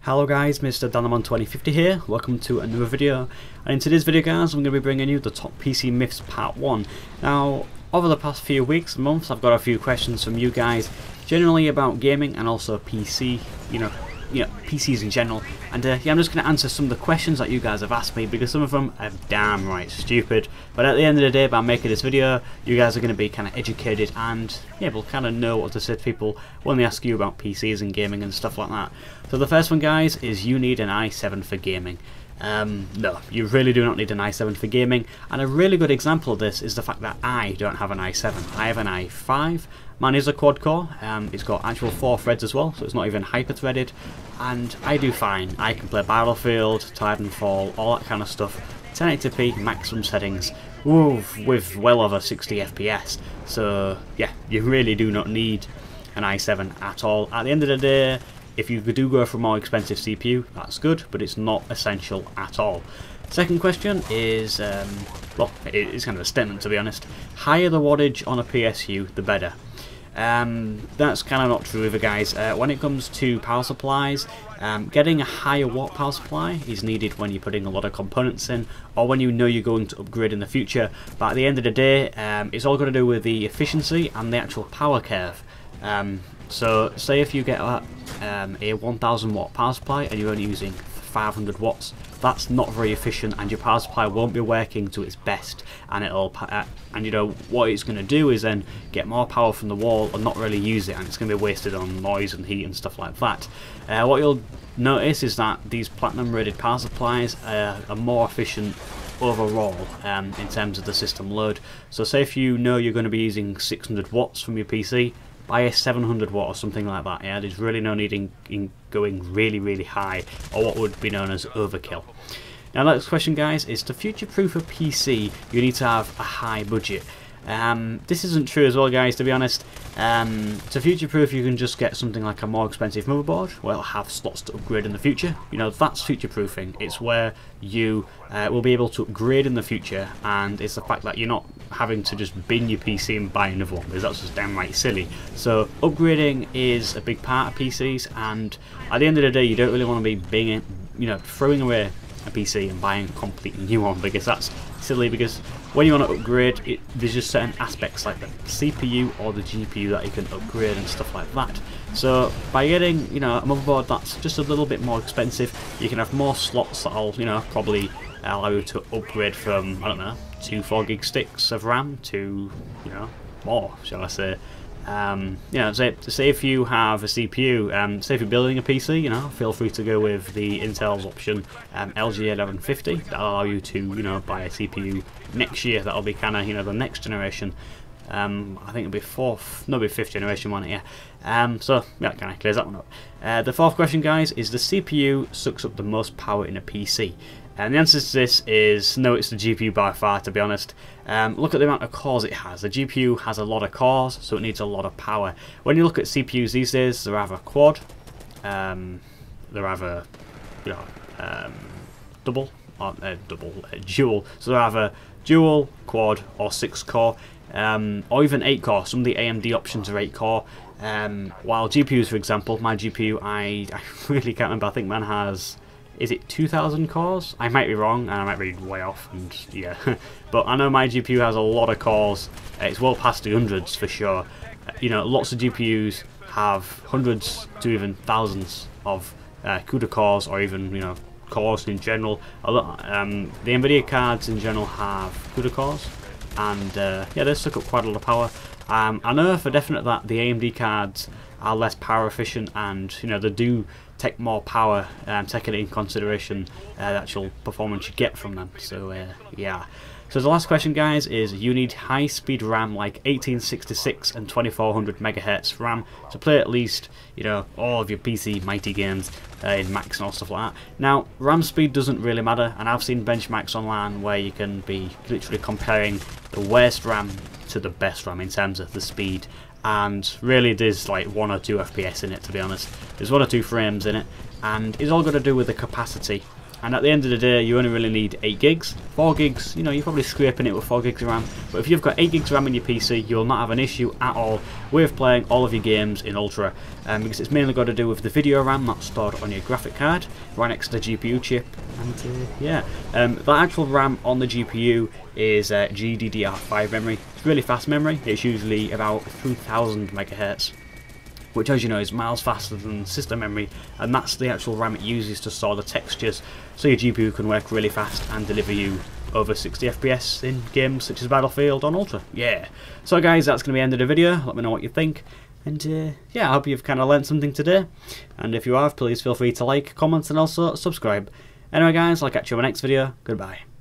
Hello guys, Mr. Danamon2050 here, welcome to another video, and in today's video guys I'm going to be bringing you the top PC myths part 1. Now, over the past few weeks and months I've got a few questions from you guys, generally about gaming and also PC, PCs in general, and yeah, I'm just going to answer some of the questions that you guys have asked me because some of them are damn right stupid, but at the end of the day by making this video you guys are going to be kind of educated and able to kind of know what to say to people when they ask you about PCs and gaming and stuff like that. So the first one guys is you need an i7 for gaming. No, you really do not need an i7 for gaming, and a really good example of this is the fact that I don't have an i7. I have an i5. Mine is a quad core, it's got actual 4 threads as well, so it's not even hyper threaded, and I do fine. I can play Battlefield, Titanfall, all that kind of stuff, 1080p maximum settings, with well over 60 FPS, so yeah, you really do not need an i7 at all. At the end of the day, if you do go for a more expensive CPU, that's good, but it's not essential at all. Second question is, well, it's kind of a statement to be honest. Higher the wattage on a PSU, the better. That's kind of not true either guys. When it comes to power supplies, getting a higher watt power supply is needed when you're putting a lot of components in, or when you know you're going to upgrade in the future, but at the end of the day, it's all going to do with the efficiency and the actual power curve. So say if you get a 1000 watt power supply and you're only using 500 watts, that's not very efficient and your power supply won't be working to its best, and it'll and you know what it's going to do is then get more power from the wall and not really use it, and it's going to be wasted on noise and heat and stuff like that. What you'll notice is that these platinum rated power supplies are more efficient overall in terms of the system load. So say if you know you're going to be using 600 watts from your PC, buy a 700 watt or something like that. Yeah, there's really no need in going really high, or what would be known as overkill. Now the next question guys is, to future-proof a PC you need to have a high budget. This isn't true as well guys, to be honest. To future-proof you can just get something like a more expensive motherboard where it'll have slots to upgrade in the future. You know, that's future-proofing. It's where you will be able to upgrade in the future, and it's the fact that you're not having to just bin your PC and buy another one, because that's just downright silly. So upgrading is a big part of PCs, and at the end of the day you don't really want to be throwing away a PC and buying a completely new one, because that's silly. Because when you want to upgrade, there's just certain aspects like the CPU or the GPU that you can upgrade and stuff like that. So by getting a motherboard that's just a little bit more expensive, you can have more slots that'll probably allow you to upgrade from, I don't know, 2 4GB sticks of RAM to more, shall I say. Say if you have a CPU, say if you're building a PC, feel free to go with the Intel's option, LG1150. That'll allow you to, buy a CPU next year. That'll be kind of, the next generation. I think it'll be it'll be 5th generation one, yeah. So that kind of clears that one up. The fourth question, guys, is the CPU sucks up the most power in a PC? And the answer to this is no, it's the GPU by far, to be honest. Look at the amount of cores it has. The GPU has a lot of cores, so it needs a lot of power. When you look at CPUs these days, they're either quad, they're either double, or dual. So they're either dual, quad, or 6 core, or even 8 core. Some of the AMD options are 8 core. While GPUs, for example, my GPU, I really can't remember. I think mine has, is it 2,000 cores? I might be wrong, and I might be way off, and yeah. But I know my GPU has a lot of cores. It's well past the hundreds for sure. Lots of GPUs have hundreds to even thousands of CUDA cores, or even cores in general. The NVIDIA cards in general have CUDA cores, and yeah, they suck up quite a lot of power. I know for definite that the AMD cards are less power efficient, and they do take more power, taking in consideration the actual performance you get from them. So yeah. So the last question, guys, is you need high speed RAM like 1866 and 2400 MHz RAM to play at least all of your PC mighty games in max and all stuff like that. Now RAM speed doesn't really matter, and I've seen benchmarks online where you can be literally comparing the worst RAM to the best RAM in terms of the speed, and really there's like 1 or 2 FPS in it, to be honest. There's 1 or 2 frames in it, and it's all got to do with the capacity And at the end of the day, you only really need 8 gigs. 4 gigs, you know, you're probably scraping it with 4 gigs of RAM. But if you've got 8 gigs of RAM in your PC, you'll not have an issue at all with playing all of your games in Ultra. Because it's mainly got to do with the video RAM that's stored on your graphic card, right next to the GPU chip. And yeah, the actual RAM on the GPU is GDDR5 memory. It's really fast memory. It's usually about 3000 megahertz. Which, as you know, is miles faster than system memory, and that's the actual RAM it uses to store the textures, so your GPU can work really fast and deliver you over 60 FPS in games such as Battlefield on Ultra. Yeah. So guys, that's going to be the end of the video. Let me know what you think, and yeah, I hope you've kind of learned something today, and if you have, please feel free to like, comment, and also subscribe. Anyway guys, I'll catch you in my next video. Goodbye.